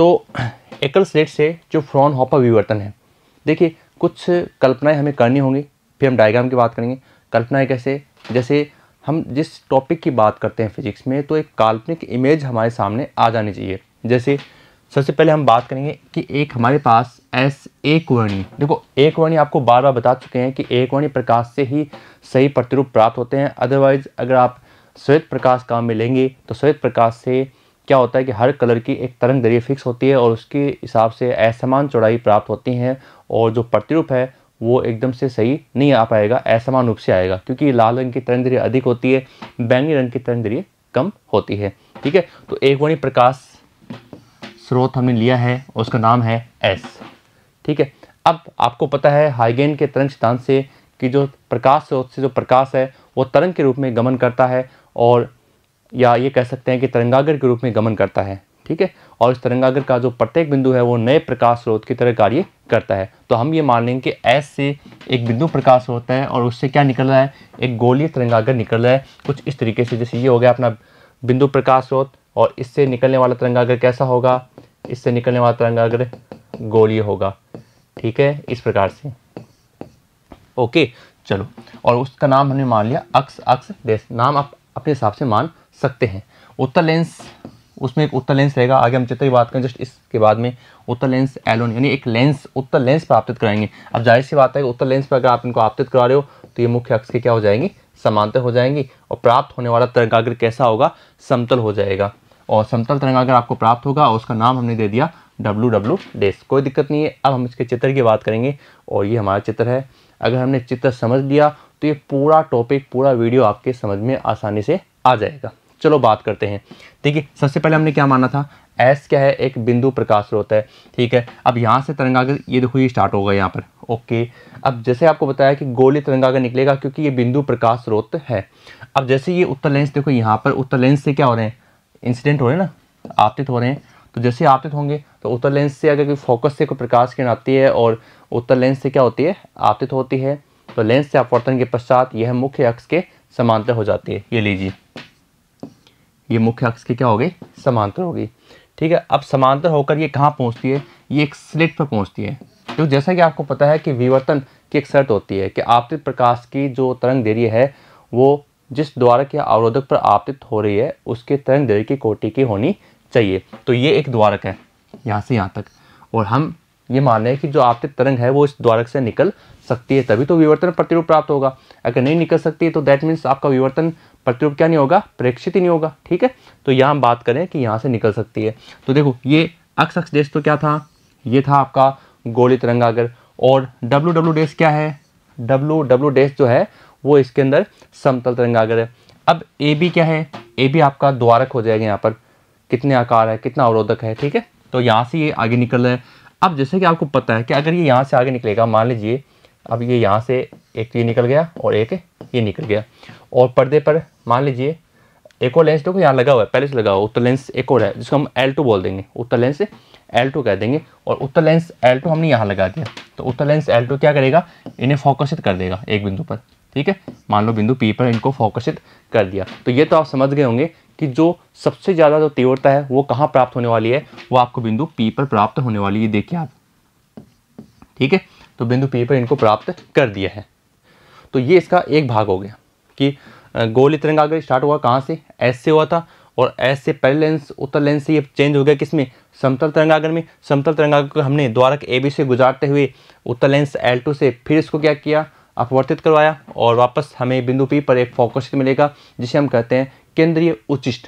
तो एकल स्लेट से जो फ्रॉनहोफर विवर्तन है, देखिए कुछ कल्पनाएं हमें करनी होंगी, फिर हम डायग्राम की बात करेंगे। कल्पनाएं कैसे, जैसे हम जिस टॉपिक की बात करते हैं फिजिक्स में, तो एक काल्पनिक इमेज हमारे सामने आ जानी चाहिए। जैसे सबसे पहले हम बात करेंगे कि एक हमारे पास एकवर्णी, देखो एकवर्णी आपको बार बार बता चुके हैं कि एकवर्णी प्रकाश से ही सही प्रतिरूप प्राप्त होते हैं। अदरवाइज अगर आप श्वेत प्रकाश काम में लेंगे तो श्वेत प्रकाश से क्या होता है कि हर कलर की एक तरंग दैर्ध्य फिक्स होती है और उसके हिसाब से असमान चौड़ाई प्राप्त होती हैं, और जो प्रतिरूप है वो एकदम से सही नहीं आ पाएगा, असमान रूप से आएगा, क्योंकि लाल रंग की तरंग दैर्ध्य अधिक होती है, बैंगनी रंग की तरंग दैर्ध्य कम होती है। ठीक है, तो एकवर्णी प्रकाश स्रोत हमने लिया है, उसका नाम है एस। ठीक है, अब आपको पता है हाइगेन के तरंग सिद्धांत से कि जो प्रकाश स्रोत से जो प्रकाश है वो तरंग के रूप में गमन करता है, और या ये कह सकते हैं कि तरंगागर के रूप में गमन करता है। ठीक है, और इस तरंगागर का जो प्रत्येक बिंदु है वो नए प्रकाश स्रोत की तरह कार्य करता है। तो हम ये मान लेंगे कि एस से एक बिंदु प्रकाश होता है और उससे क्या निकल रहा है, एक गोलीय तरंगागर निकल रहा है कुछ इस तरीके से। जैसे ये हो गया अपना बिंदु प्रकाश स्रोत, और इससे निकलने वाला तरंगागर कैसा होगा, इससे निकलने वाला तरंगागर गोलीय होगा। ठीक है, इस प्रकार से। ओके, चलो, और उसका नाम हमने मान लिया अक्ष, अक्ष देश, नाम आप अपने हिसाब से मान सकते हैं। उत्तल लेंस, उसमें एक उत्तल लेंस रहेगा, आगे हम चित्र की बात करें जस्ट इसके बाद में। उत्तल लेंस एलोन, यानी एक लेंस, उत्तल लेंस पर आपतित कराएंगे। अब जाहिर सी बात है कि उत्तल लेंस पर अगर आप इनको आपतित करा रहे हो तो ये मुख्य अक्ष के क्या हो जाएंगी, समांतर हो जाएंगी, और प्राप्त होने वाला तरंगाग्र कैसा होगा, समतल हो जाएगा। और समतल तरंगाग्र आपको प्राप्त होगा और उसका नाम हमने दे दिया WW डैश। कोई दिक्कत नहीं है। अब हम इसके चित्र की बात करेंगे, और ये हमारा चित्र है। अगर हमने चित्र समझ लिया तो ये पूरा टॉपिक, पूरा वीडियो आपके समझ में आसानी से आ जाएगा। चलो बात करते हैं। देखिए, सबसे पहले हमने क्या माना था, एस क्या है, एक बिंदु प्रकाश स्रोत है। ठीक है, अब यहाँ से तरंगाग्र ये देखो ये स्टार्ट होगा यहाँ पर। ओके, अब जैसे आपको बताया कि गोलीय तरंगाग्र निकलेगा क्योंकि ये बिंदु प्रकाश स्रोत है। अब जैसे ये उत्तल लेंस, देखो यहाँ पर उत्तल लेंस से क्या हो रहे हैं, इंसिडेंट हो रहे हैं ना, आपतित हो रहे हैं। तो जैसे आपतित होंगे तो उत्तल लेंस से अगर कोई फोकस से कोई प्रकाश किरण आती है और उत्तल लेंस से क्या होती है, आपतित होती है, तो लेंस से अपवर्तन के पश्चात यह मुख्य अक्ष के समांतर हो जाती है। ये लीजिए, ये मुख्य अक्ष की क्या हो गई, समांतर हो गई। ठीक है, अब समांतर होकर ये कहाँ पहुँचती है, ये एक स्लिट पर पहुँचती है। तो जैसा कि आपको पता है कि विवर्तन की एक शर्त होती है कि आपतित प्रकाश की जो तरंग दैर्ध्य है वो जिस द्वारक या अवरोधक पर आपतित हो रही है उसके तरंग दैर्ध्य की कोटि की होनी चाहिए। तो ये एक द्वारक है यहाँ से यहाँ तक, और हम ये मान रहे हैं कि जो आपतित तरंग है वो इस द्वारक से निकल सकती है, तभी तो विवर्तन प्रतिरूप प्राप्त होगा। अगर नहीं निकल सकती तो दैट मीन्स आपका विवर्तन प्रतिरूप क्या नहीं होगा, प्रेक्षित ही नहीं होगा। ठीक है, तो यहाँ हम बात करें कि यहाँ से निकल सकती है। तो देखो ये अक्ष अक्ष देश तो क्या था, ये था आपका गोलीय तरंगाग्र, और WW डैश क्या है, WW डैश जो है वो इसके अंदर समतल तरंगाग्र है। अब AB क्या है, AB आपका द्वारक हो जाएगा, यहाँ पर कितने आकार है, कितना अवरोधक है। ठीक है, तो यहाँ से ये आगे निकल रहा है। अब जैसे कि आपको पता है कि अगर ये यहाँ से आगे निकलेगा, मान लीजिए अब ये यहाँ से एक ये निकल गया और एक ये निकल गया, और पर्दे पर मान लीजिए एक और लेंस देखो यहाँ लगा हुआ है, पहले से लगा हुआ उत्तर लेंस एक और है जिसको हम L2 बोल देंगे, उत्तर लेंस L2 कह देंगे, और उत्तर लेंस L2 हमने यहाँ लगा दिया। तो उत्तर लेंस L2 क्या करेगा, इन्हें फोकसित कर देगा एक बिंदु पर। ठीक है, मान लो बिंदु P पर इनको फोकसित कर दिया। तो ये तो आप समझ गए होंगे कि जो सबसे ज़्यादा जो तीव्रता है वो कहाँ प्राप्त होने वाली है, वो आपको बिंदु P पर प्राप्त होने वाली है। देखिए आप, ठीक है, तो बिंदु P पर इनको प्राप्त कर दिया है। तो ये इसका एक भाग हो गया कि गोलीय तरंगाग्र स्टार्ट हुआ कहाँ से, S से हुआ था, और S से पहले लेंस उत्तर लेंस से ये चेंज हो गया किसमें, समतल तरंगाग्र में। समतल तरंगाग्र को हमने द्वारक AB से गुजारते हुए उत्तर लेंस L2 से फिर इसको क्या किया, अपवर्तित करवाया, और वापस हमें बिंदु P पर एक फोकस मिलेगा जिसे हम कहते हैं केंद्रीय उच्चिष्ट,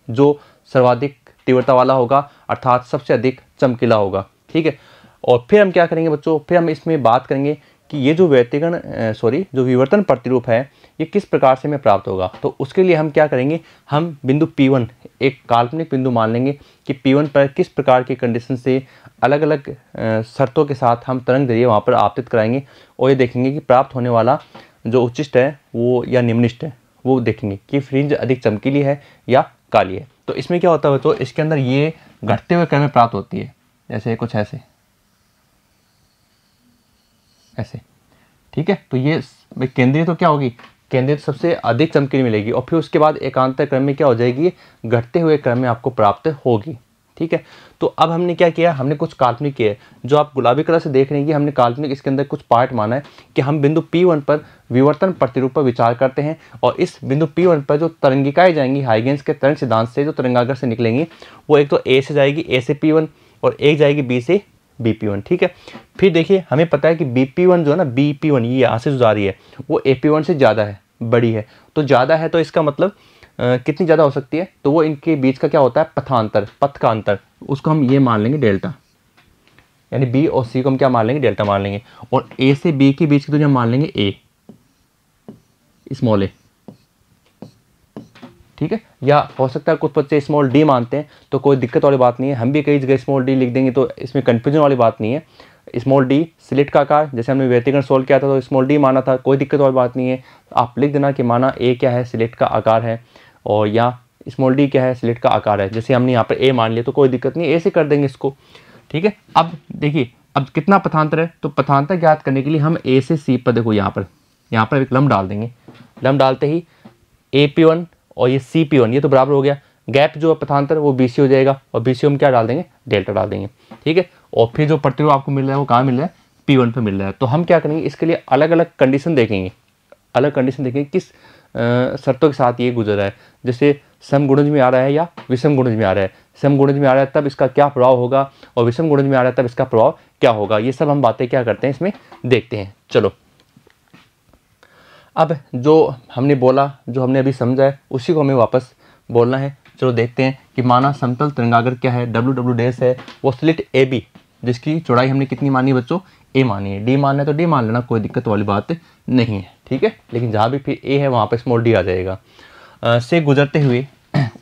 जो सर्वाधिक तीव्रता वाला होगा, अर्थात सबसे अधिक चमकीला होगा। ठीक है, और फिर हम क्या करेंगे बच्चों, फिर हम इसमें बात करेंगे कि ये जो जो विवर्तन प्रतिरूप है ये किस प्रकार से हमें प्राप्त होगा। तो उसके लिए हम क्या करेंगे, हम बिंदु P1 एक काल्पनिक बिंदु मान लेंगे कि P1 पर किस प्रकार की कंडीशन से अलग अलग शर्तों के साथ हम तरंग दैर्ध्य वहाँ पर आपतित कराएंगे, और ये देखेंगे कि प्राप्त होने वाला जो उच्चिष्ट है वो या निम्निष्ट है, वो देखेंगे कि फ्रिंज अधिक चमकीली है या काली है। तो इसमें क्या होता है बच्चों, इसके अंदर ये घटते हुए क्रम में प्राप्त होती है, जैसे कुछ ऐसे ऐसे। ठीक है, तो ये केंद्रीय तो क्या होगी, केंद्रीय तो सबसे अधिक चमकीली मिलेगी, और फिर उसके बाद एकांतर क्रम में क्या हो जाएगी, घटते हुए क्रम में आपको प्राप्त होगी। ठीक है। तो अब हमने क्या किया, हमने कुछ काल्पनिक किया है, जो आप गुलाबी कलर से देख रहे हैं कि हमने काल्पनिक इसके अंदर कुछ पार्ट माना है कि हम बिंदु P1 पर विवर्तन प्रतिरूप पर विचार करते हैं, और इस बिंदु P1 पर जो तरंगिकाएं जाएंगी हाइगेन्स के तरंग सिद्धांत से जो तरंगागर से निकलेंगी, वो एक तो A से जाएगी, A से P1, और एक जाएगी B से BP1, ठीक है। फिर देखिए हमें पता है कि BP1 जो है ना, BP1 ये यहाँ से जो जा रही है वो AP1 से ज़्यादा है, बड़ी है। तो ज़्यादा है तो इसका मतलब कितनी ज़्यादा हो सकती है, तो वो इनके बीच का क्या होता है, पथांतर, पथ का अंतर, उसको हम ये मान लेंगे डेल्टा, यानी B और C को हम क्या मान लेंगे, डेल्टा मान लेंगे। और A से B के बीच की दूरी हम मान लेंगे A, स्मॉल a, ठीक है। या हो सकता है कुछ बच्चे स्मॉल d मानते हैं, तो कोई दिक्कत वाली बात नहीं है, हम भी कई जगह स्मॉल d लिख देंगे, तो इसमें कन्फ्यूजन वाली बात नहीं है। स्मॉल d स्लिट का आकार, जैसे हमने व्यतिकरण सोल्व किया था तो स्मॉल d माना था, कोई दिक्कत वाली बात नहीं है। आप लिख देना कि माना a क्या है, स्लिट का आकार है, और या स्मॉल d क्या है, स्लिट का आकार है। जैसे हमने यहाँ पर a मान लिया तो कोई दिक्कत नहीं, a से कर देंगे इसको, ठीक है। अब देखिए अब कितना पथांतर है, तो पथांतर ज्ञात करने के लिए हम a से c पर, देखो यहाँ पर एक लम्ब डाल देंगे, लम्ब डालते ही AP1 और ये CP1 ये तो बराबर हो गया, गैप जो है पथांतर वो BC हो जाएगा, और BC हम क्या डाल देंगे, डेल्टा डाल देंगे, ठीक है। और फिर जो प्रतिरूप आपको मिल रहा है वो कहाँ मिल रहा है, P1 पे मिल रहा है। तो हम क्या करेंगे, इसके लिए अलग अलग कंडीशन देखेंगे, किस शर्तों के साथ ये गुजर रहा है। जैसे समगुणज में आ रहा है या विषम गुणज में आ रहा है, समगुणज में आ रहा है तब इसका क्या प्रभाव होगा, और विषम गुणज में आ रहा है तब इसका प्रभाव क्या होगा, ये सब हम बातें क्या करते हैं इसमें देखते हैं। चलो अब जो हमने बोला, जो हमने अभी समझा है उसी को हमें वापस बोलना है। चलो देखते हैं कि माना समतल तरंगागर क्या है, WW डैश है, वो स्लिट AB जिसकी चौड़ाई हमने कितनी मानी बच्चों, A मानी है। D मानना है तो D मान लेना, कोई दिक्कत वाली बात नहीं है, ठीक है। लेकिन जहाँ भी फिर A है वहाँ पर स्मॉल d आ जाएगा। से गुजरते हुए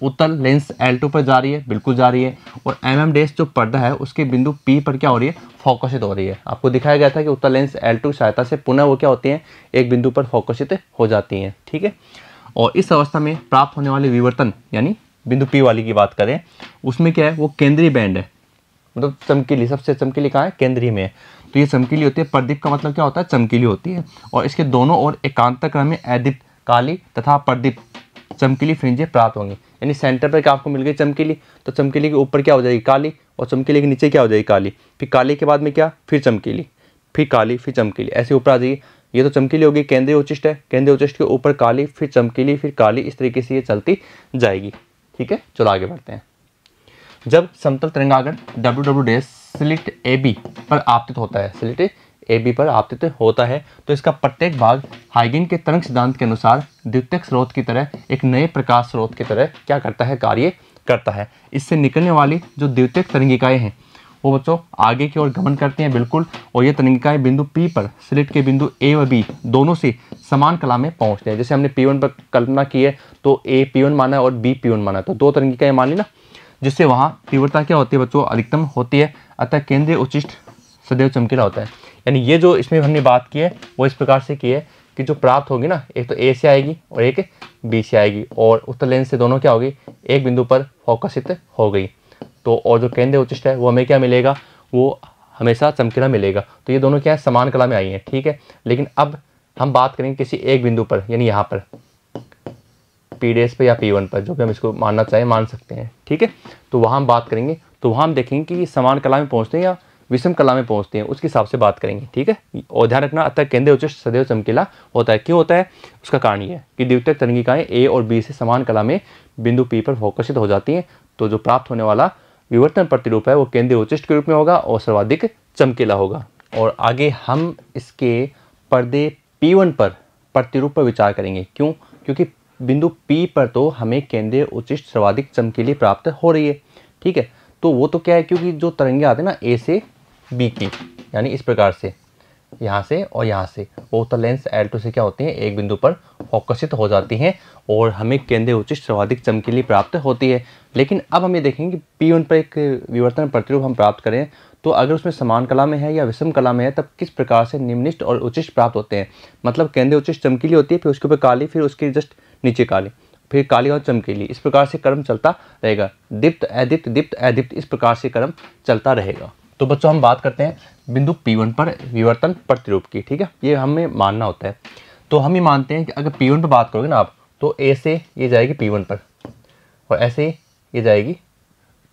उत्तल लेंस L2 पर जा रही है, बिल्कुल जा रही है, और MM डैश जो पर्दा है उसके बिंदु P पर क्या हो रही है, फोकसित हो रही है। आपको दिखाया गया था कि उत्तल लेंस L2 की सहायता से पुनः वो क्या होती हैं, एक बिंदु पर फोकसित हो जाती हैं, ठीक है। और इस अवस्था में प्राप्त होने वाले विवर्तन, यानी बिंदु P वाली की बात करें, उसमें क्या है, वो केंद्रीय बैंड है, मतलब चमकीली, सबसे चमकीली कहाँ है, केंद्रीय में है। तो ये चमकीली होती है, प्रदीप का मतलब क्या होता है, चमकीली होती है, और इसके दोनों ओर एकांतर क्रम में अदीप्त काली तथा प्रदीप चमकीली फ्रिंजें प्राप्त होंगी। यानी सेंटर पर क्या आपको मिल गई चमकीली, तो चमकीली के ऊपर क्या हो जाएगी, काली, और चमकीली के नीचे क्या हो जाएगी, काली, फिर काली के बाद में क्या, फिर चमकीली, फिर काली, फिर चमकीली, ऐसे ऊपर आ जाएगी। ये तो चमकीली होगी, केंद्रीय उच्चिष्ट है, केंद्रीय उच्चिष्ट के ऊपर काली, फिर चमकीली, फिर काली, इस तरीके से ये चलती जाएगी, ठीक है। चलो आगे बढ़ते हैं। जब समतल तरंगागर WW डैश स्लिट AB पर आपतित होता है, स्लिट AB पर आपतित होता है, तो इसका प्रत्येक भाग हाइगेन के तरंग सिद्धांत के अनुसार द्वितीयक स्रोत की तरह, एक नए प्रकाश स्रोत की तरह क्या करता है, कार्य करता है। इससे निकलने वाली जो द्वितीयक तरंगिकाएं हैं वो बच्चों आगे की ओर गमन करती हैं, बिल्कुल, और ये तरंगिकाएं बिंदु P पर स्लिट के बिंदु A और B दोनों से समान कला में पहुंचते हैं। जैसे हमने P1 पर कल्पना की है तो A P1 माना है और B P1 माना है, तो दो तरंगिकाएं मान ली ना, जिससे वहाँ तीव्रता क्या होती है बच्चों, अधिकतम होती है, अतः केंद्रीय उच्चिष्ट सदैव चमकीला होता है। यानी ये जो इसमें हमने बात की है वो इस प्रकार से की है कि जो प्राप्त होगी ना, एक तो A से आएगी और एक B से आएगी, और उत्तल लेंस से दोनों क्या होगी, एक बिंदु पर फोकसित हो गई। तो और जो केंद्रीय उच्चिष्ट है वो हमें क्या मिलेगा, वो हमेशा चमकीला मिलेगा। तो ये दोनों क्या है, समान कला में आई हैं, ठीक है। लेकिन अब हम बात करेंगे किसी एक बिंदु पर, यानी यहाँ पर P डैश पे या P1 पर, जो भी हम इसको मानना चाहें मान सकते हैं, ठीक है। तो वहाँ हम बात करेंगे, तो वहाँ हम देखेंगे कि ये समान कला में पहुँचते हैं या विषम कला में पहुँचते हैं, उसके हिसाब से बात करेंगे, ठीक है। और ध्यान रखना, अतः केंद्रीय उच्चिष्ट सदैव चमकीला होता है। क्यों होता है, उसका कारण ये है कि द्वितीयक तरंगिकाएं A और B से समान कला में बिंदु P पर फोकसित हो जाती हैं, तो जो प्राप्त होने वाला विवर्तन प्रतिरूप है वो केंद्रीय उच्चिष्ट के रूप में होगा और सर्वाधिक चमकीला होगा। और आगे हम इसके पर्दे P1 पर प्रतिरूप पर विचार करेंगे। क्यों, क्योंकि बिंदु P पर तो हमें केंद्रीय उच्चिष्ट सर्वाधिक चमकीली प्राप्त हो रही है, ठीक है। तो वो तो क्या है, क्योंकि जो तरंगे आते हैं ना A से B की, यानी इस प्रकार से यहाँ से और यहाँ से, वो उत्तल लेंस L2 से क्या होती हैं, एक बिंदु पर फोकसित हो जाती हैं और हमें केंद्रीय उच्चिष्ट सर्वाधिक चमकीली प्राप्त होती है। लेकिन अब हम ये देखेंगे कि P1 पर एक विवर्तन प्रतिरूप हम प्राप्त करें, तो अगर उसमें समान कला में है या विषम कला में है, तब किस प्रकार से निम्निष्ट और उच्चिष्ट प्राप्त होते हैं। मतलब केंद्रीय उच्चिष्ट चमकीली होती है, फिर उसके ऊपर काली, फिर उसके जस्ट नीचे काली, फिर काली और चमकीली, इस प्रकार से क्रम चलता रहेगा। दीप्त अदीप्त, दीप्त अदीप्त, इस प्रकार से क्रम चलता रहेगा। तो बच्चों हम बात करते हैं बिंदु P1 पर विवर्तन प्रतिरूप की, ठीक है। ये हमें मानना होता है। तो हम ये मानते हैं कि अगर P1 पर बात करोगे ना आप, तो A से ये जाएगी P1 पर, और ऐसे ये जाएगी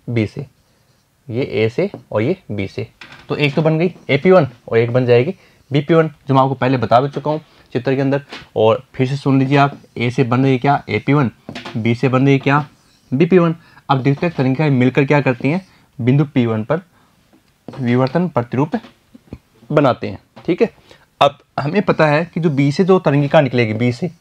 B से, ये ए से और ये बी से। तो एक तो बन गई AP1 और एक बन जाएगी BP1, जो मैं आपको पहले बता भी चुका हूँ चित्र के अंदर। और फिर से सुन लीजिए आप, ए से बन रही है क्या AP1, बी से बन रही है क्या BP1। अब देखते हैं तरीका मिलकर क्या करती हैं, बिंदु P1 पर विवर्तन प्रतिरूप बनाते हैं। ठीक है, अब हमें पता है कि जो बी से जो तरंगिका निकलेगी बी से,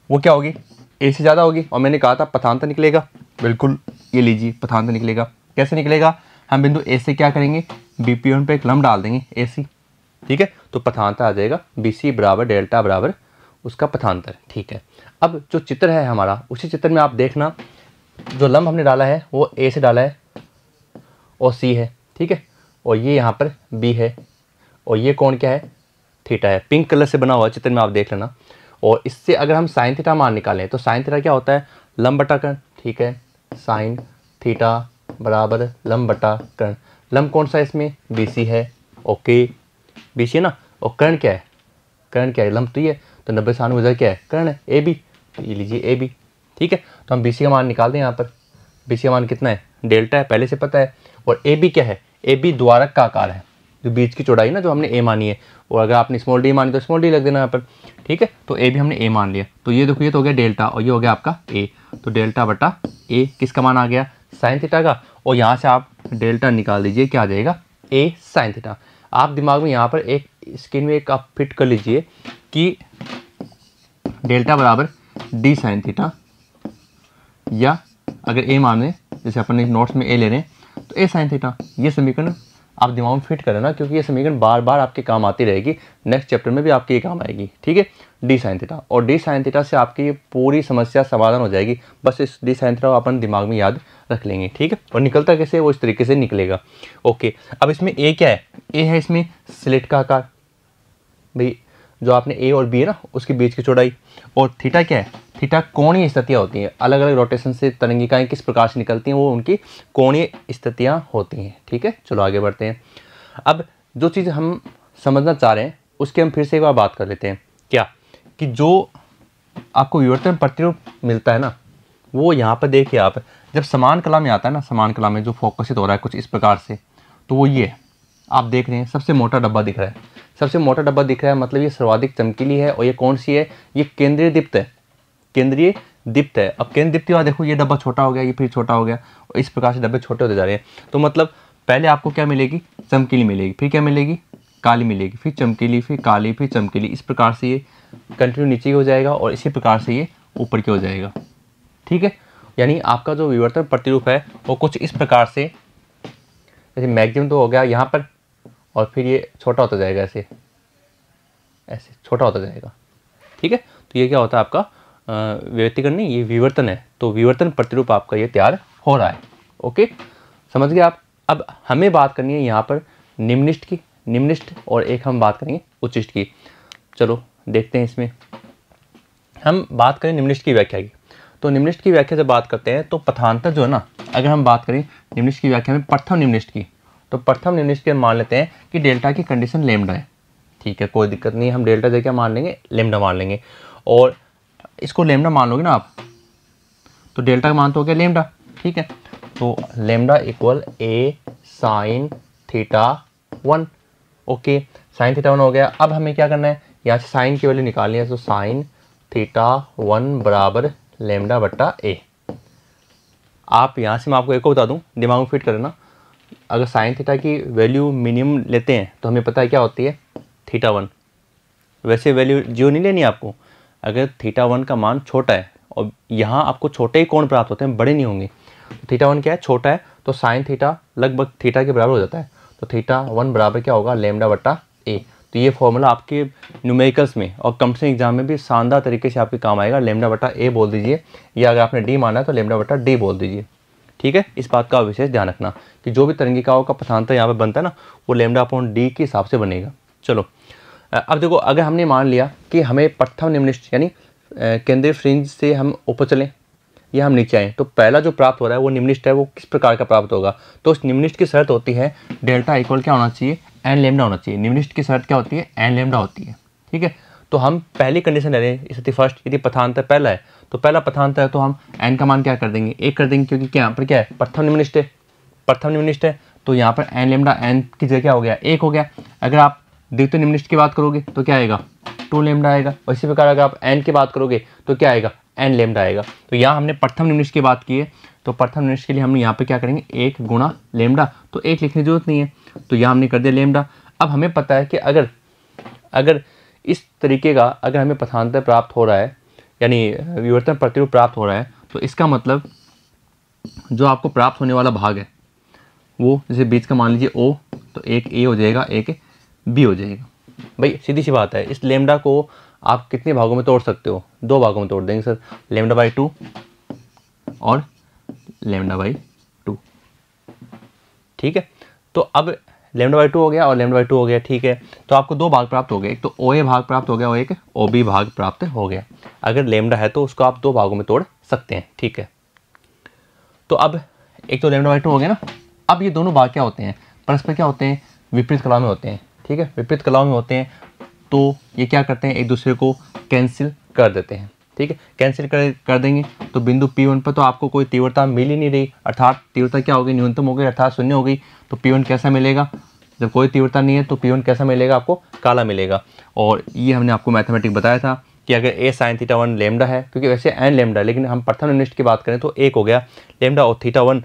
वो क्या होगी, ए से ज़्यादा होगी। और मैंने कहा था पथांतर निकलेगा, बिल्कुल ये लीजिए पथांतर निकलेगा। कैसे निकलेगा, हम बिंदु ए से क्या करेंगे, BP1 पे एक लंब डाल देंगे AC। ठीक है, तो पथांतर आ जाएगा BC बराबर डेल्टा बराबर उसका पथांतर। ठीक है, अब जो चित्र है हमारा, उसी चित्र में आप देखना जो लंब हमने डाला है वो ए से डाला है और C है। ठीक है, और ये यहाँ पर B है और ये कौन क्या है, थीटा है। पिंक कलर से बना हुआ चित्र में आप देख लेना। और इससे अगर हम साइन थीटा मान निकालें तो साइन थीटा क्या होता है, लंब बटा कर्ण। ठीक है, साइन थीटा बराबर लंब बटा कर्ण। लंब कौन सा है इसमें, BC है। ओके, BC है ना, और कर्ण क्या है, कर्ण क्या है, लंब तो ये है, तो 90 से 90 क्या है, कर्ण है AB। तो ये लीजिए AB। ठीक है, तो हम BC का मान निकाल दें। यहाँ पर BC का मान कितना है, डेल्टा है, पहले से पता है। और AB क्या है, AB द्वारक का आकार है, जो बीच की चौड़ाई ना जो हमने A मानी है, और अगर आपने स्मॉल d मानी तो स्मॉल d लग देना यहाँ पर। ठीक है, तो AB हमने A मान लिया। तो ये देखो, ये तो हो गया डेल्टा और ये हो गया आपका A। तो डेल्टा बटा A किसका मान आ गया, साइन थीटा का। और यहाँ से आप डेल्टा निकाल दीजिए, क्या आ जाएगा, A साइन थीटा। आप दिमाग में यहाँ पर एक स्क्रीन में एक आप फिट कर लीजिए कि डेल्टा बराबर D साइन थीटा, या अगर A मान लें, जैसे अपन नोट्स में A ले रहे हैं तो A साइन थीटा। ये समीकरण आप दिमाग में फिट करें ना, क्योंकि ये समीकरण बार बार आपके काम आती रहेगी, नेक्स्ट चैप्टर में भी आपके ये काम आएगी। ठीक है, D साइन थीटा, और D साइन थीटा से आपकी ये पूरी समस्या समाधान हो जाएगी। बस इस D साइन थीटा को अपन दिमाग में याद रख लेंगे। ठीक है, और निकलता कैसे, वो इस तरीके से निकलेगा। ओके, अब इसमें A क्या है, A है इसमें स्लिट का आकार, भाई जो आपने A और B है ना उसके बीच की चौड़ाई। और थीटा क्या है, थीटा कोणीय स्थितियाँ होती हैं, अलग अलग रोटेशन से तरंगिकाएं किस प्रकार से निकलती हैं वो उनकी कोणीय स्थितियाँ होती हैं। ठीक है, चलो आगे बढ़ते हैं। अब जो चीज़ हम समझना चाह रहे हैं उसकी हम फिर से एक बार बात कर लेते हैं। क्या कि जो आपको विवर्तन प्रतिरूप मिलता है ना, वो यहाँ पर देखिए आप, जब समान कला में आता है ना, समान कला में जो फोकसित हो रहा है कुछ इस प्रकार से, तो वो ये है, आप देख रहे हैं सबसे मोटा डब्बा दिख रहा है। सबसे मोटा डब्बा दिख रहा है मतलब ये सर्वाधिक चमकीली है। और ये कौन सी है, ये केंद्रीय दीप्त है, केंद्रीय दीप्त है। अब केंद्रीय दीप्त देखो, ये डब्बा छोटा हो गया, ये फिर छोटा हो गया, और इस प्रकार से डब्बे छोटे होते जा रहे हैं। तो मतलब पहले आपको क्या मिलेगी, चमकीली मिलेगी, फिर क्या मिलेगी, काली मिलेगी, फिर चमकीली, फिर काली, फिर चमकीली। इस प्रकार से ये कंटिन्यू नीचे की हो जाएगा और इसी प्रकार से ये ऊपर की हो जाएगा। ठीक है, यानी आपका जो विवर्तन प्रतिरूप है वो कुछ इस प्रकार से, जैसे मैक्सिमम तो हो गया यहाँ पर, और फिर ये छोटा होता जाएगा, ऐसे ऐसे छोटा होता जाएगा। ठीक है, तो ये क्या होता है आपका व्यतिकरण नहीं, ये विवर्तन है। तो विवर्तन प्रतिरूप आपका ये तैयार हो रहा है। ओके, समझ गए आप। अब हमें बात करनी है यहाँ पर निम्निष्ठ की, निम्निष्ठ, और एक हम बात करेंगे उच्चिष्ठ की। चलो देखते हैं, इसमें हम बात करें निम्निष्ठ की व्याख्या की। तो निम्निष्ठ की व्याख्या जब बात करते हैं तो पथांतर जो है ना, अगर हम बात करें निम्निष्ठ की व्याख्या में प्रथम निम्निष्ठ की, तो प्रथम निम्निष्ठ के मान लेते हैं कि डेल्टा की कंडीशन लैम्डा है। ठीक है, कोई दिक्कत नहीं, हम डेल्टा जगह मान लेंगे, लैम्डा मान लेंगे। और इसको लैम्डा मान लोगे ना आप, तो डेल्टा का मान तो हो गया लैम्डा। ठीक है, तो lambda equal A sine theta 1। Okay, sine theta 1 हो गया। अब हमें क्या करना है, यहाँ से साइन की वैल्यू निकालनी है, तो साइन थीटा 1 बराबर लैम्डा बट्टा A। आप यहाँ से मैं आपको एक और बता दूँ, दिमाग में फिट कर लेना, अगर साइन थीटा की वैल्यू मिनिमम लेते हैं तो हमें पता है क्या होती है, थीटा 1। वैसे वैल्यू जीरो नहीं लेनी आपको, अगर थीटा 1 का मान छोटा है, और यहाँ आपको छोटे ही कोण प्राप्त होते हैं, बड़े नहीं होंगे। तो थीटा 1 क्या है, छोटा है, तो साइन थीटा लगभग थीटा के बराबर हो जाता है। तो थीटा 1 बराबर क्या होगा, लैम्डा बट्टा A। तो ये फॉर्मूला आपके न्यूमेरिकल्स में और कंपटीशन एग्जाम में भी शानदार तरीके से आपके काम आएगा। लैम्डा बट्टा A बोल दीजिए, या अगर आपने D माना है तो लैम्डा बट्टा D बोल दीजिए। ठीक है, इस बात का विशेष ध्यान रखना कि जो भी तरंगिकाओं का पथांतर यहाँ पे बनता है ना, वो लैम्डा अपॉन D के हिसाब से बनेगा। चलो अब देखो, अगर हमने मान लिया कि हमें प्रथम निम्निष्ठ यानी केंद्रीय फ्रिंज से हम ऊपर चलें या हम नीचे आएँ, तो पहला जो प्राप्त हो रहा है वो निम्निष्ठ है, वो किस प्रकार का प्राप्त होगा। तो उस निम्निष्ठ की शर्त होती है डेल्टा इक्वल क्या होना चाहिए, एन लैम्डा होना चाहिए। निम्निष्ठ की शर्त क्या होती है, एन लैम्डा होती है। ठीक है, तो हम पहली कंडीशन ले रहे हैं, स्थिति फर्स्ट, यदि पथांतर पहला है तो पहला पथांतर है तो हम एन का मान क्या कर देंगे, 1 कर देंगे, क्योंकि क्या यहाँ पर क्या है, प्रथम निम्निष्ठ है। प्रथम निम्नलिखित है तो यहाँ पर एन लेमडा, एन की जगह क्या हो गया, 1 हो गया। अगर आप द्वितीय निम्नलिखित की बात करोगे तो क्या आएगा, 2 लेमडा आएगा। इसी प्रकार अगर आप एन की बात करोगे तो क्या आएगा, एन लेमडा आएगा। तो यहाँ हमने प्रथम निम्नलिखित की बात की है, तो प्रथम निम्नलिखित के लिए हम यहाँ पे क्या करेंगे, 1 गुणा लेमडा, तो 1 लिखने की जरूरत नहीं है, तो यहाँ हमने कर दिया लेमडा। अब हमें पता है कि अगर इस तरीके का अगर हमें पथांतर प्राप्त हो रहा है, यानी विवर्तन प्रतिरूप प्राप्त हो रहा है, तो इसका मतलब जो आपको प्राप्त होने वाला भाग है वो जैसे बीच का मान लीजिए O, तो एक A हो जाएगा, एक B हो जाएगा। भाई सीधी सी बात है, इस लेमडा को आप कितने भागों में तोड़ सकते हो, 2 भागों में तोड़ देंगे सर, लेमडा बाई 2 और लेमडा बाई 2। ठीक है, तो अब लेमडा बाई 2 हो गया और लेमडा बाई 2 हो गया। ठीक है, तो आपको 2 भाग प्राप्त हो गए, एक तो OA भाग प्राप्त हो गया और एक OB भाग प्राप्त हो गया। अगर लेमडा है तो उसको आप 2 भागों में तोड़ सकते हैं। ठीक है, तो अब एक तो लेमडा बाई 2 हो गया ना। अब ये दोनों भाग क्या होते हैं, परस्पर क्या होते हैं, विपरीत कलाओं में होते हैं। ठीक है, विपरीत कलाओं में होते हैं, तो ये क्या करते हैं, एक दूसरे को कैंसिल कर देते हैं। ठीक है, कैंसिल कर देंगे तो बिंदु P1 पर तो आपको कोई तीव्रता मिल ही नहीं रही, अर्थात तीव्रता क्या हो गई, न्यूनतम हो गई, अर्थात 0 हो गई। तो P1 कैसा मिलेगा, जब कोई तीव्रता नहीं है तो P1 कैसा मिलेगा, आपको काला मिलेगा। और ये हमने आपको मैथमेटिक्स बताया था कि अगर A sin θ1 लेमडा है, क्योंकि वैसे एन लेमडा, लेकिन हम प्रथम निम्नलिखित की बात करें तो 1 हो गया लेमडा, और θ1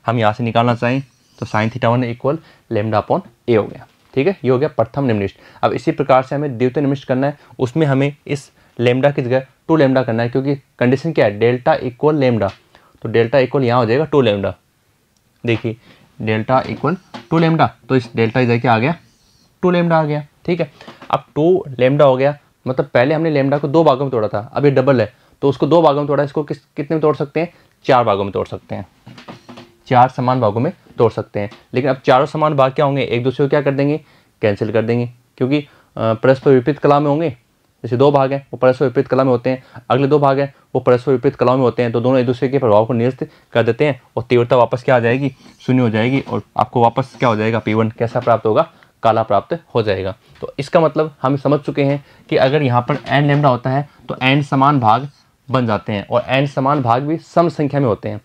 हम यहाँ से निकालना चाहें तो sin θ1 equal lambda upon A हो गया। ठीक है, ये हो गया प्रथम निम्नलिखित। अब इसी प्रकार से हमें द्वितीय निम्नलिखित करना है, उसमें हमें इस लेमडा की जगह 2 लेमडा करना है, क्योंकि कंडीशन क्या है, डेल्टा इक्वल लेमडा, तो डेल्टा इक्वल यहाँ हो जाएगा 2 लेमडा। देखिए डेल्टा इक्वल 2 लेमडा, तो इस डेल्टा की जगह क्या आ गया, 2 लेमडा आ गया। ठीक है, अब 2 लेमडा हो गया, मतलब पहले हमने लेमडा को 2 भागों में तोड़ा था, अब ये डबल है तो उसको 2 भागों में तोड़ा, इसको कितने में तोड़ सकते हैं, 4 भागों में तोड़ सकते हैं, 4 समान भागों में तोड़ सकते हैं। लेकिन अब चारों समान भाग क्या होंगे, एक दूसरे को क्या कर देंगे, कैंसिल कर देंगे, क्योंकि परस्पर विपरीत कला में होंगे। जैसे 2 भाग हैं वो परस्पर विपरीत कला में होते हैं, अगले 2 भाग हैं वो परस्पर विपरीत कला में होते हैं, तो दोनों एक दूसरे के प्रभाव को निरस्त कर देते हैं और तीव्रता वापस क्या आ जाएगी, 0 हो जाएगी, और आपको वापस क्या हो जाएगा, P1 कैसा प्राप्त होगा, काला प्राप्त हो जाएगा। तो इसका मतलब हम समझ चुके हैं कि अगर यहाँ पर n लेमडा होता है तो n समान भाग बन जाते हैं, और n समान भाग भी सम संख्या में होते हैं।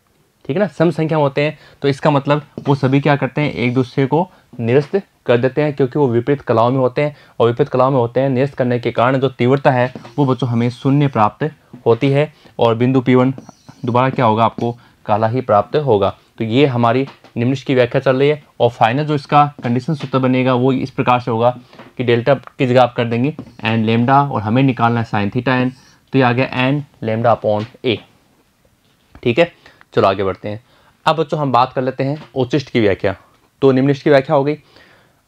ठीक है ना, सम संख्या में होते हैं, तो इसका मतलब वो सभी क्या करते हैं, एक दूसरे को निरस्त कर देते हैं, क्योंकि वो विपरीत कलाओं में होते हैं, और विपरीत कलाओं में होते हैं निरस्त करने के कारण जो तीव्रता है वो बच्चों हमें 0 प्राप्त होती है, और बिंदु P1 दोबारा क्या होगा, आपको काला ही प्राप्त होगा। तो ये हमारी निम्नलिखित की व्याख्या चल रही है, और फाइनल जो इसका कंडीशन सूत्र बनेगा वो इस प्रकार से होगा कि डेल्टा की जगह आप कर देंगे एन लेमडा, और हमें निकालना है साइन थीटा एन, तो ये आ गया एन लेमडा अपॉन ए। ठीक है, चलो आगे बढ़ते हैं। अब बच्चों हम बात कर लेते हैं उचिष्ट की व्याख्या। तो निम्नलिखित की व्याख्या हो गई,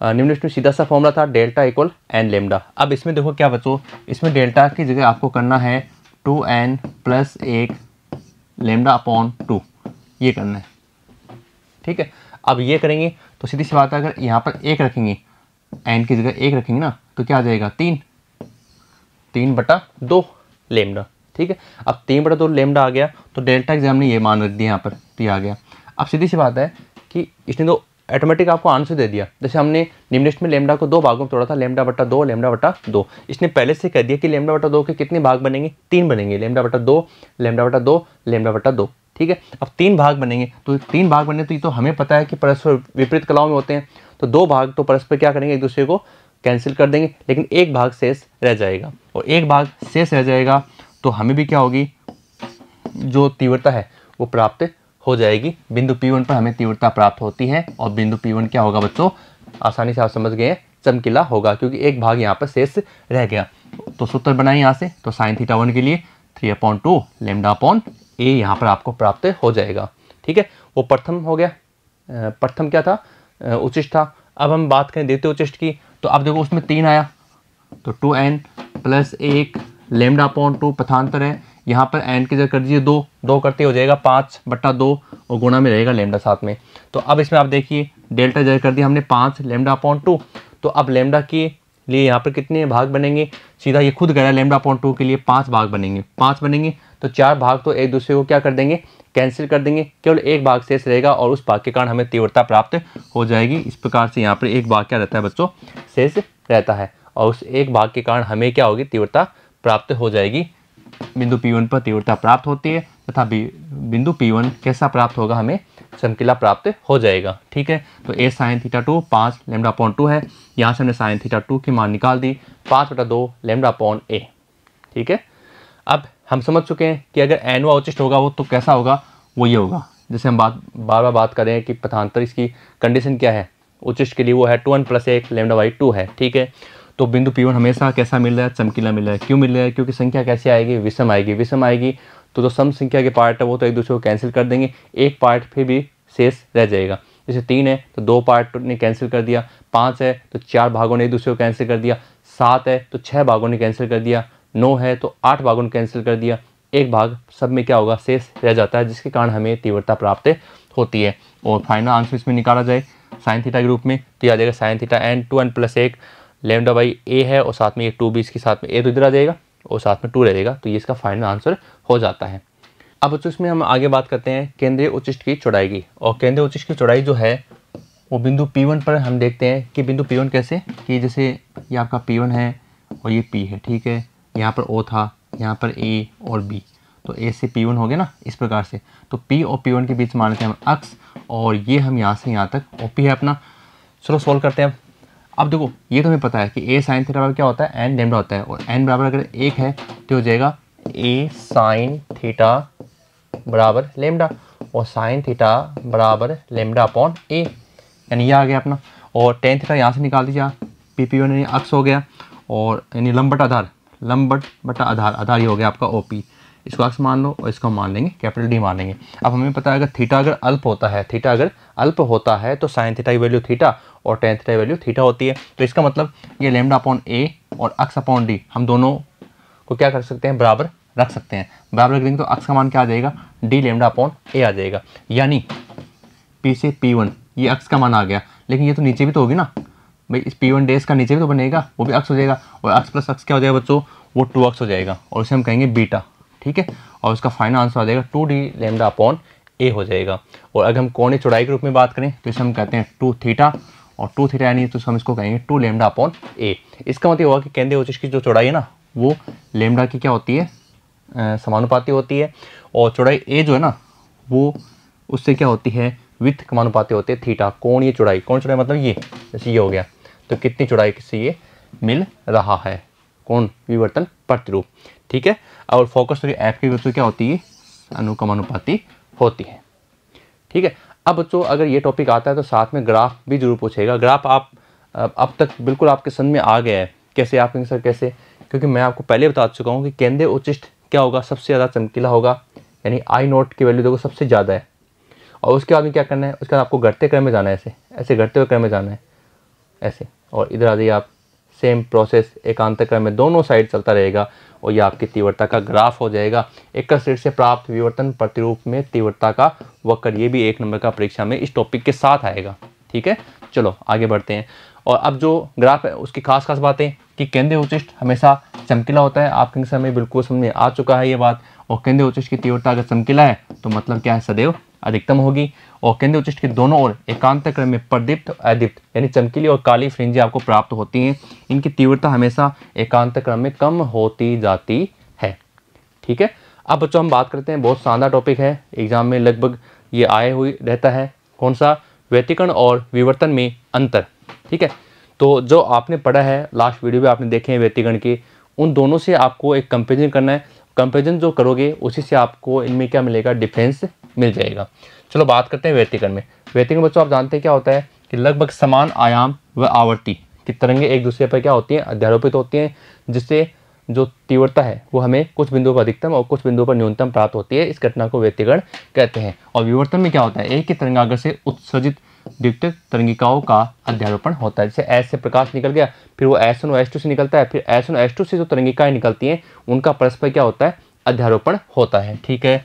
निम्नलिखित में सीधा सा फॉर्मूला था डेल्टा इक्वल एन लेमडा। अब इसमें देखो क्या बच्चों, इसमें डेल्टा की जगह आपको करना है 2n प्लस 1 लेमडा अपॉन 2, ये करना है। ठीक है, अब ये करेंगे तो सीधी सी बात है, अगर यहाँ पर 1 रखेंगे, एन की जगह 1 रखेंगे ना, तो क्या आ जाएगा 3/2 लेमडा। ठीक है, अब 3/2 लेमडा आ गया, तो डेल्टा की जगह हमने ये मान रख दिया यहाँ पर, तो ये आ गया। अब सीधी सी बात है कि इसने तो ऑटोमेटिक आपको आंसर दे दिया। जैसे हमने निम्नलिखित में लेमडा को 2 भागों में तोड़ा था, लेमडा/2 लेमडा/2, इसने पहले से कह दिया कि लेमडा/2 के कितने भाग बनेंगे, 3 बनेंगे, लेमडा/2 लेमडा/2 लेमडा/2। ठीक है, अब 3 भाग बनेंगे, तो 3 भाग बने, तो ये तो हमें पता है कि परस्पर विपरीत कलाओं में होते हैं, तो 2 भाग तो परस्पर क्या करेंगे, एक दूसरे को कैंसिल कर देंगे, लेकिन 1 भाग शेष रह जाएगा, और 1 भाग शेष रह जाएगा तो हमें भी क्या होगी, जो तीव्रता है वो प्राप्त हो जाएगी। बिंदु P1 पर हमें तीव्रता प्राप्त होती है, और बिंदु P1 क्या होगा बच्चों, आसानी से आप समझ गए, चमकीला होगा, क्योंकि 1 भाग यहाँ पर शेष रह गया। तो सूत्र बनाए यहाँ से, तो साइन θ1 के लिए 3/2 लेमडा अपॉन ए यहाँ पर आपको प्राप्त हो जाएगा। ठीक है, वो प्रथम हो गया, प्रथम क्या था, उचिष्ट था। अब हम बात करें द्वितीय उचिष्ट की, तो अब देखो उसमें 3 आया, तो 2n प्लस 1 लेमडा अपॉन 2 पथांतर है, यहाँ पर n की जगह कर दीजिए 2 करते हो जाएगा 5/2, और गुणा में रहेगा लेमडा साथ में। तो अब इसमें आप देखिए डेल्टा जगह कर दिया हमने 5 लेमडा अपॉन 2, तो अब लेमडा के लिए यहाँ पर कितने भाग बनेंगे, सीधा ये खुद कह रहा है लेमडा अपॉन 2 के लिए 5 भाग बनेंगे, 5 बनेंगे, तो 4 भाग तो एक दूसरे को क्या कर देंगे, कैंसिल कर देंगे, केवल 1 भाग शेष रहेगा, और उस भाग के कारण हमें तीव्रता प्राप्त हो जाएगी। इस प्रकार से यहाँ पर 1 भाग क्या रहता है बच्चों, शेष रहता है, और उस 1 भाग के कारण हमें क्या होगी, तीव्रता प्राप्त हो जाएगी। बिंदु P1 पर तीव्रता प्राप्त होती है तथा बिंदु P1 कैसा प्राप्त होगा, हमें चमकीला प्राप्त हो जाएगा। ठीक है, तो a sin थीटा 2 5 λ/2 है। यहाँ से हमने sin थीटा 2 की मान निकाल दी 5/2 λ/a। ठीक है, अब हम समझ चुके हैं कि अगर एनवा उचिष्ट होगा वो तो कैसा होगा, वो ये होगा। जैसे हम बार बार बात कर रहे हैं कि पथांतर इसकी कंडीशन क्या है उचिष्ट के लिए, वो है 2n + 1 λ/2 है। ठीक है, तो बिंदु P1 हमेशा कैसा मिल रहा है, चमकीला मिल रहा है। क्यों मिल रहा है, क्योंकि संख्या कैसे आएगी, विषम आएगी। विषम आएगी तो जो सम संख्या के पार्ट है वो तो एक दूसरे को कैंसिल कर देंगे, एक पार्ट फिर भी शेष रह जाएगा। जैसे 3 है तो 2 पार्ट ने कैंसिल कर दिया, 5 है तो 4 भागों ने एक दूसरे को कैंसिल कर दिया, 7 है तो 6 भागों ने कैंसिल कर दिया, 9 है तो 8 भागों ने कैंसिल कर दिया, एक भाग सब में क्या होगा, शेष रह जाता है, जिसके कारण हमें तीव्रता प्राप्त होती है। और फाइनल आंसर इसमें निकाला जाए साइन थीटा के रूप में तो आ जाएगा sine theta n 2n + 1 λ/a है, और साथ में ये 2 भी इसके साथ में a तो इधर आ जाएगा और साथ में 2 रह जाएगा, तो ये इसका फाइनल आंसर हो जाता है। अब बच्चों इसमें हम आगे बात करते हैं केंद्रीय उचिष्ट की चौड़ाई की। और केंद्रीय उचिष्ट की चौड़ाई जो है वो बिंदु P1 पर हम देखते हैं कि बिंदु P1 कैसे, कि जैसे ये आपका P1 है और ये P है। ठीक है, यहाँ पर O था, यहाँ पर A और B, तो A से P1 हो गया ना, इस प्रकार से। तो P और P1 के बीच मान लेते हैं हम अक्ष, और ये हम यहाँ से यहाँ तक OP है अपना। चलो सोल्व करते हैं। अब देखो ये तो हमें पता है कि a sin थीटा बराबर क्या होता है, n लैम्डा होता है, और n बराबर अगर 1 है तो हो जाएगा a sin थीटा बराबर लैम्डा, और sin थीटा बराबर λ/a, यानी ये आ गया अपना। और tan थीटा यहाँ से निकाल दीजिए, PP1 यानी अक्ष हो गया, और यानी लंबवत आधार, लंबवत बटा आधार, आधार ये हो गया आपका OP। इसको अक्ष मान लो और इसको मान लेंगे कैपिटल D मान लेंगे। अब हमें पता है अगर थीटा अगर अल्प होता है, थीटा अगर अल्प होता है तो साइन थीटा की वैल्यू थीटा और टेन थीटा की वैल्यू थीटा होती है। तो इसका मतलब ये λ/a और अक्ष अपॉन D हम दोनों को क्या कर सकते हैं, बराबर रख सकते हैं। बराबर रख देंगे तो अक्ष का मान क्या आ जाएगा, D λ/a आ जाएगा। यानी P से P1 ये अक्ष का मान आ गया, लेकिन ये तो नीचे भी तो होगी ना भाई, इस P1 डेज का नीचे भी तो बनेगा, वो भी अक्ष हो जाएगा, और अक्ष प्लस अक्ष क्या हो जाएगा बच्चों, वो 2x हो जाएगा, और इसे हम कहेंगे बीटा। ठीक है, और उसका फाइनल आंसर आ जाएगा 2D λ/a हो जाएगा। और अगर हम कोणीय चौड़ाई के रूप में बात करें तो इसे हम कहते हैं 2 थीटा, और 2 थीटा यानी तो हम इसको कहेंगे 2 λ/a। इसका मतलब होगा कि केंद्रीय उचिष्ट की जो चौड़ाई है ना वो लैम्डा की क्या होती है, समानुपाती होती है, और चौड़ाई a जो है ना वो उससे क्या होती है, वित्त समानुपाती होती है थीटा। कोणीय चौड़ाई, कोण चौड़ाई मतलब ये, जैसे ये हो गया, तो कितनी चौड़ाई से ये मिल रहा है, कोण विवर्तन प्रतिरूप। ठीक है, और फोकस दूरी f की वस्तु क्या होती है, अनुकमानुपाती होती है। ठीक है, अब बच्चों अगर ये टॉपिक आता है तो साथ में ग्राफ भी जरूर पूछेगा। ग्राफ आप अब तक बिल्कुल आपके समझ में आ गया है, कैसे आप कहेंगे सर कैसे, क्योंकि मैं आपको पहले बता चुका हूँ कि केंद्रीय उचिष्ट क्या होगा, सबसे ज़्यादा चमकीला होगा, यानी I0 की वैल्यू देखो सबसे ज़्यादा है। और उसके बाद में क्या करना है, उसके बाद आपको घटते क्रम में जाना है, ऐसे ऐसे घटते हुए क्रम में जाना है ऐसे, और इधर आ जाइए आप, सेम प्रोसेस एकांतर क्रम में दोनों साइड चलता रहेगा, और ये आपकी तीव्रता का ग्राफ हो जाएगा। एकल स्लिट से प्राप्त विवर्तन प्रतिरूप में तीव्रता का वक्र, ये भी 1 नंबर का परीक्षा में इस टॉपिक के साथ आएगा। ठीक है, चलो आगे बढ़ते हैं। और अब जो ग्राफ है उसकी खास खास बातें कि केंद्रीय उचिष्ट हमेशा चमकीला होता है, आपके समय बिल्कुल समझ में आ चुका है ये बात। और केंद्रीय उचिष्ट की तीव्रता अगर चमकीला है तो मतलब क्या है, सदैव अधिकतम होगी। और केंद्रीय उचिष्ट के दोनों ओर एकांतर क्रम में प्रदीप्त अदीप्त यानी चमकीली और काली फ्रिंजें आपको प्राप्त होती हैं। इनकी तीव्रता हमेशा एकांतर क्रम में कम होती जाती है। ठीक है, अब बच्चों हम बात करते हैं, बहुत शानदार टॉपिक है, एग्जाम में लगभग ये आए हुए रहता है, कौन सा, व्यतिकरण और विवर्तन में अंतर। ठीक है, तो जो आपने पढ़ा है लास्ट वीडियो में आपने देखे हैं व्यतिकरण के, उन दोनों से आपको एक कंपेरिजन करना है। कंपेरिजन जो करोगे उसी से आपको इनमें क्या मिलेगा, डिफरेंस मिल जाएगा। चलो बात करते हैं व्यतिकरण में। व्यतिकरण बच्चों आप जानते हैं क्या होता है कि लगभग समान आयाम व आवृत्ति की तरंगें एक दूसरे पर क्या होती हैं, अध्यारोपित होती हैं, जिससे जो तीव्रता है वो हमें कुछ बिंदुओं पर अधिकतम और कुछ बिंदुओं पर न्यूनतम प्राप्त होती है। इस घटना को व्यतिकरण कहते हैं। और विवर्तन में क्या होता है, एक ही तरंगाग्र से उत्सर्जित द्वितीयक तरंगिकाओं का अध्यारोपण होता है। जैसे S से प्रकाश निकल गया, फिर वो S1 और S2 से निकलता है, फिर S1 और S2 से जो तरंगिकाएं निकलती हैं उनका परस्पर क्या होता है, अध्यारोपण होता है। ठीक है,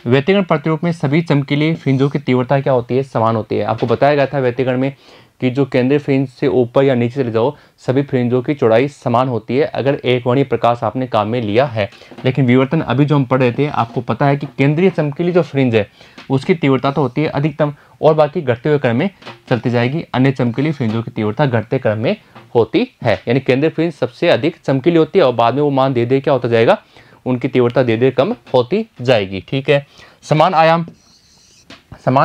व्यतिकरण प्रतिरूप में सभी चमकीली फ्रिंजों की तीव्रता क्या होती है, समान होती है। आपको बताया गया था व्यतिकरण में कि जो केंद्रीय फ्रिंज से ऊपर या नीचे चले जाओ सभी फ्रिंजों की चौड़ाई समान होती है अगर एक वर्णीय प्रकाश आपने काम में लिया है। लेकिन विवर्तन अभी जो हम पढ़ रहे थे, आपको पता है कि केंद्रीय चमकीली जो फ्रिंज है उसकी तीव्रता तो होती है अधिकतम, और बाकी घटते हुए क्रम में चलती जाएगी। अन्य चमकीली फ्रिंजों की तीव्रता घटते क्रम में होती है, यानी केंद्रीय फ्रिंज सबसे अधिक चमकीली होती है और बाद में वो मान दे क्या होता जाएगा, उनकी तीव्रता धीरे धीरे कम होती जाएगी। ठीक है, समान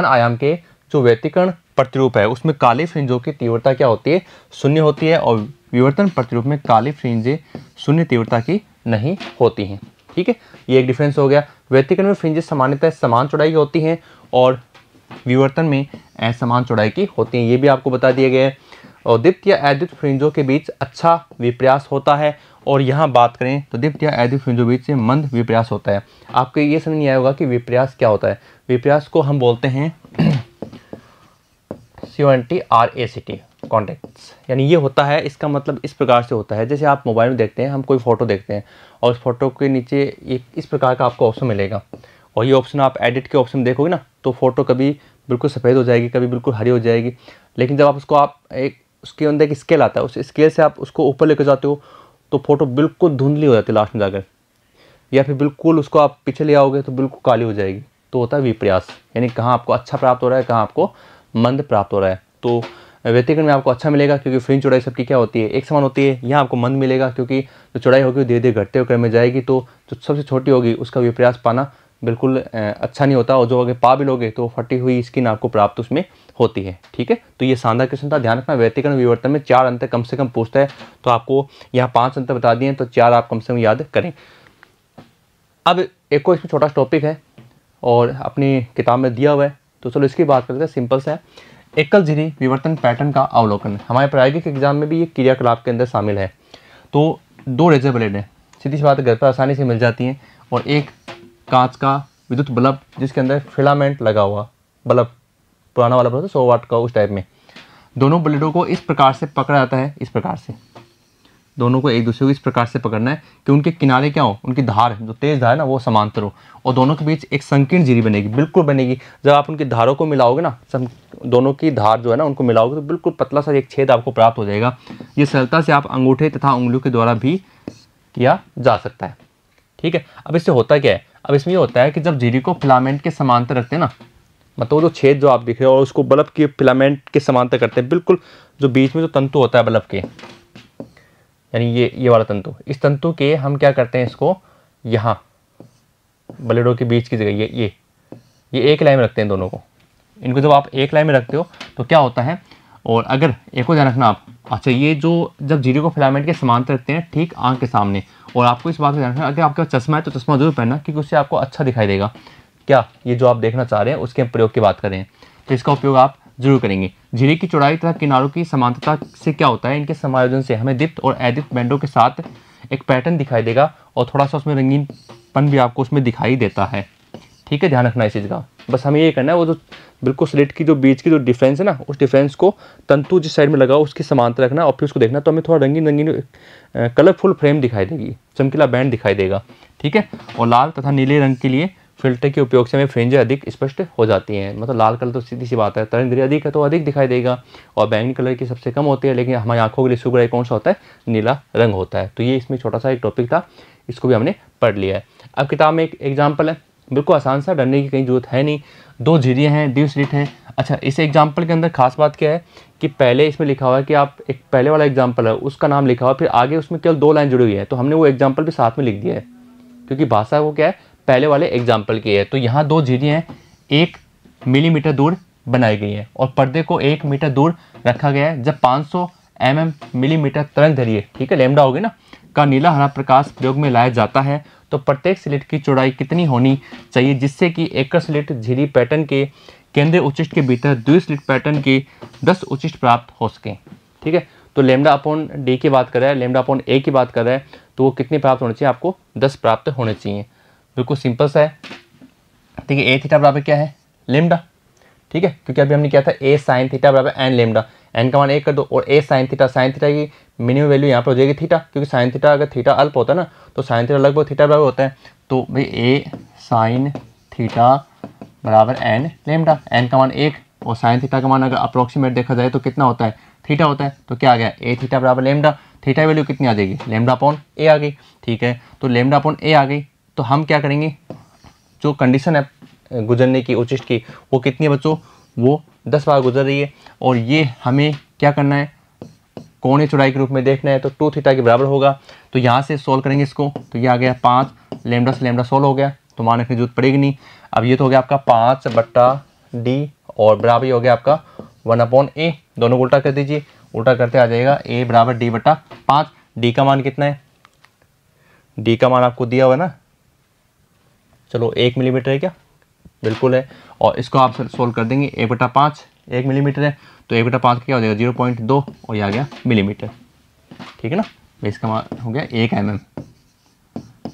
आयाम के जो व्यतिकरण प्रतिरूप है उसमें काली फ्रिंजों की तीव्रता क्या होती है, शून्य होती है, और विवर्तन प्रतिरूप में काली फ्रिंजें शून्य तीव्रता की नहीं होती हैं। ठीक है, ये एक डिफरेंस हो गया। व्यतिकरण में फ्रिंजें सामान्यतः समान चौड़ाई की होती हैं और विवर्तन में असमान चौड़ाई की होती हैं, ये भी आपको बता दिया गया है। और दीप्त या अद्युत फ्रिंजों के बीच अच्छा विप्रयास होता है, और यहाँ बात करें तो दीप्त या अद्युत फ्रिंजों के बीच से मंद विप्रयास होता है। आपको ये समझ नहीं आया होगा कि विप्रयास क्या होता है। विप्रयास को हम बोलते हैं CONTRACT, कॉन्टेक्ट्स, यानी ये होता है, इसका मतलब इस प्रकार से होता है, जैसे आप मोबाइल में देखते हैं, हम कोई फोटो देखते हैं और उस फोटो के नीचे एक इस प्रकार का आपको ऑप्शन मिलेगा, और ये ऑप्शन आप एडिट के ऑप्शन देखोगे ना, तो फोटो कभी बिल्कुल सफ़ेद हो जाएगी, कभी बिल्कुल हरी हो जाएगी, लेकिन जब आप उसको उसके अंदर एक स्केल आता है, उस स्केल से आप उसको ऊपर लेकर जाते हो तो फोटो बिल्कुल धुंधली हो जाती है लास्ट में जाकर, या फिर बिल्कुल उसको आप पीछे ले आओगे तो बिल्कुल काली हो जाएगी। तो होता है विप्रयास, यानी कहाँ आपको अच्छा प्राप्त हो रहा है, कहाँ आपको मंद प्राप्त हो रहा है। तो व्यतिकरण में आपको अच्छा मिलेगा क्योंकि फ्रिंज चौड़ाई सबकी क्या होती है, एक समान होती है। यहाँ आपको मंद मिलेगा क्योंकि जो चौड़ाई होगी वो धीरे धीरे घटते हुए क्रम में जाएगी, तो जो सबसे छोटी होगी उसका विप्रयास पाना बिल्कुल अच्छा नहीं होता, और जो अगर पा भी लोगे तो फटी हुई स्किन आपको प्राप्त उसमें होती है। ठीक है, तो ये शानदार क्वेश्चन था, ध्यान रखना। व्यतिकरण विवर्तन में 4 अंतर कम से कम पूछता है, तो आपको यहाँ 5 अंतर बता दिए, तो 4 आप कम से कम याद करें। अब एक और इसमें छोटा टॉपिक है और अपनी किताब में दिया हुआ है, तो चलो इसकी बात करते हैं। सिंपल सा है, एकल झिरी विवर्तन पैटर्न का अवलोकन। हमारे प्रायोगिक एग्जाम में भी ये क्रियाकलाप के अंदर शामिल है। तो 2 रेजर ब्लेड हैं, सीधी सी बात है, घर पर आसानी से मिल जाती हैं, और एक कांच का विद्युत बल्ब जिसके अंदर फिलामेंट लगा हुआ बल्ब, पुराना वाला बल्ब 100 वाट का, उस टाइप में। दोनों ब्लेडों को इस प्रकार से पकड़ा जाता है, इस प्रकार से दोनों को एक दूसरे को इस प्रकार से पकड़ना है कि उनके किनारे क्या हो, उनकी धार जो तेज धार है ना वो समांतर हो, और दोनों के बीच एक संकीर्ण झिरी बनेगी, बिल्कुल बनेगी। जब आप उनकी धारों को मिलाओगे ना, दोनों की धार जो है ना उनको मिलाओगे तो बिल्कुल पतला सा एक छेद आपको प्राप्त हो जाएगा। ये सरलता से आप अंगूठे तथा उंगलियों के द्वारा भी किया जा सकता है। ठीक है, अब इससे होता क्या है, अब इसमें ये होता है कि जब झिरी को फिलामेंट के समांतर रखते हैं ना, मतलब जो छेद जो आप दिख रहे हो और उसको बल्ब के फिलामेंट के समांतर करते हैं, बिल्कुल जो बीच में जो तंतु होता है बल्ब के, यानी ये वाला तंतु, इस तंतु के हम क्या करते हैं, इसको यहाँ ब्लेडों के बीच की जगह ये एक लाइन में रखते हैं दोनों को। इनको जब आप एक लाइन में रखते हो तो क्या होता है, और अगर एक को ध्यान रखना आप, अच्छा ये जो जब झिरी को फिलामेंट के समांतर रखते हैं ठीक आंख के सामने, और आपको इस बात का ध्यान रखना, अगर आपके पास चश्मा है तो चश्मा जरूर पहनना, क्योंकि उससे आपको अच्छा दिखाई देगा। क्या ये जो आप देखना चाह रहे हैं उसके प्रयोग की बात करें तो इसका उपयोग आप जरूर करेंगे। झिरी की चौड़ाई तथा किनारों की समांतरता से क्या होता है, इनके समायोजन से हमें दीप्त और अदीप्त बैंडों के साथ एक पैटर्न दिखाई देगा, और थोड़ा सा उसमें रंगीनपन भी आपको उसमें दिखाई देता है। ठीक है, ध्यान रखना इस चीज़ का, बस हमें ये करना है, वो जो बिल्कुल स्लिट की जो बीच की जो डिफरेंस है ना, उस डिफरेंस को तंतु जिस साइड में लगा उसकी समांतर रखना, और फिर उसको देखना, तो हमें थोड़ा रंगीन कलरफुल फ्रेम दिखाई देगी, चमकीला बैंड दिखाई देगा। ठीक है, और लाल तथा नीले रंग के लिए फिल्टर के उपयोग से हमें फ्रिंजें अधिक स्पष्ट हो जाती हैं। मतलब लाल कलर तो सीधी सी बात है, तरंग अधिक है तो अधिक दिखाई देगा, और बैंगनी कलर की सबसे कम होती है, लेकिन हमारी आंखों के लिए शुभ रंग कौन सा होता है, नीला रंग होता है। तो ये इसमें छोटा सा एक टॉपिक था, इसको भी हमने पढ़ लिया है। अब किताब में एक एग्जाम्पल है, बिल्कुल आसान सा, डरने की कहीं जरूरत है नहीं। 2 झिरियाँ हैं, द्वि स्लिट है। अच्छा, इस एग्जाम्पल के अंदर खास बात क्या है कि पहले इसमें लिखा हुआ है कि आप एक पहले वाला एग्जाम्पल है उसका नाम लिखा हुआ, फिर आगे उसमें केवल 2 लाइन जुड़ी हुई है, तो हमने वो एग्जाम्पल भी साथ में लिख दिया है, क्योंकि भाषा वो क्या है पहले वाले एग्जाम्पल की है। तो यहाँ 2 झिरियाँ हैं, 1 मिलीमीटर दूर बनाई गई है, और पर्दे को 1 मीटर दूर रखा गया है। जब 500 मिलीमीटर तरंग दैर्ध्य, ठीक है, लैम्डा होगी ना, का नीला हरा प्रकाश प्रयोग में लाया जाता है, तो प्रत्येक स्लिट की चौड़ाई कितनी होनी चाहिए जिससे कि एकल स्लिट झिरी पैटर्न के केंद्रीय उच्चिष्ट के भीतर द्वि स्लिट पैटर्न की 10 उच्चिष्ट प्राप्त हो सके। ठीक है, तो लैम्डा अपॉन डी की बात कर रहा है, लैम्डा अपॉन ए की बात कर रहा है, तो वो कितनी प्राप्त होनी चाहिए, आपको 10 प्राप्त होने चाहिए। बिल्कुल सिंपल सा है। ठीक है, ए थीटा बराबर क्या है, लैम्डा। ठीक है, क्योंकि अभी हमने किया था ए साइन थीटा बराबर एन लैम्डा, एन का मान 1 कर दो, और ए साइन थीटा की मिनिमम वैल्यू यहाँ पर हो जाएगी थीटा, क्योंकि साइन थीटा अगर थीटा अल्प होता है ना तो साइन थीटा लगभग थीटा बराबर होता है। तो भाई ए साइन थीटा बराबर एन लैम्डा, एन का मान 1 और साइन थीटा का मान अगर अप्रोक्सीमेट देखा जाए तो कितना होता है, थीटा होता है। तो क्या आ गया, ए थीटा बराबर लैम्डा, थीटा वैल्यू कितनी आ जाएगी, लैम्डा अपॉन ए आ गई। ठीक है, तो लैम्डा अपॉन ए आ गई, तो हम क्या करेंगे, जो कंडीशन है गुजरने की उच्चिष्ट की वो कितनी है बच्चों, वो 10 बार गुजर रही है, और ये हमें क्या करना है, कोण या चौड़ाई के रूप में देखना है तो 2 थीटा के बराबर होगा। तो यहाँ से सोल्व करेंगे इसको, तो ये आ गया 5 लैम्डा से लैम्डा सोल्व हो गया, तो मान रखने की जरूरत पड़ेगी नहीं। अब ये तो हो गया आपका 5/d और बराबर हो गया आपका 1/a, दोनों को उल्टा कर दीजिए, उल्टा करते आ जाएगा a बराबर d/5। d का मान कितना है, d का मान आपको दिया हुआ है ना, चलो 1 मिलीमीटर है क्या, बिल्कुल है। और इसको आप सोल्व कर देंगे, 1/5 1 मिलीमीटर है, तो 1/5 क्या हो जाएगा 0.2 और ये आ गया मिलीमीटर, ठीक है ना। इसका मान हो गया 1 mm,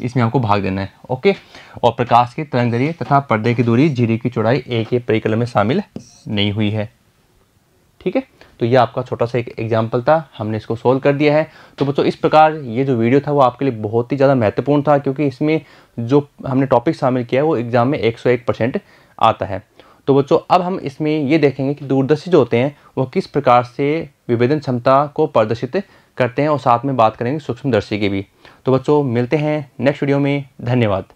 इसमें आपको भाग देना है, ओके। और प्रकाश की तरंग दैर्ध्य तथा पर्दे की दूरी, झिरी की चौड़ाई a के परिकलन में शामिल नहीं हुई है, ठीक है। तो ये आपका छोटा सा एक एग्जाम्पल था, हमने इसको सोल्व कर दिया है। तो बच्चों इस प्रकार ये जो वीडियो था वो आपके लिए बहुत ही ज़्यादा महत्वपूर्ण था, क्योंकि इसमें जो हमने टॉपिक शामिल किया है वो एग्जाम में 101% आता है। तो बच्चों अब हम इसमें ये देखेंगे कि दूरदर्शी जो होते हैं वो किस प्रकार से विभेदन क्षमता को प्रदर्शित करते हैं, और साथ में बात करेंगे सूक्ष्मदर्शी की भी। तो बच्चों मिलते हैं नेक्स्ट वीडियो में, धन्यवाद।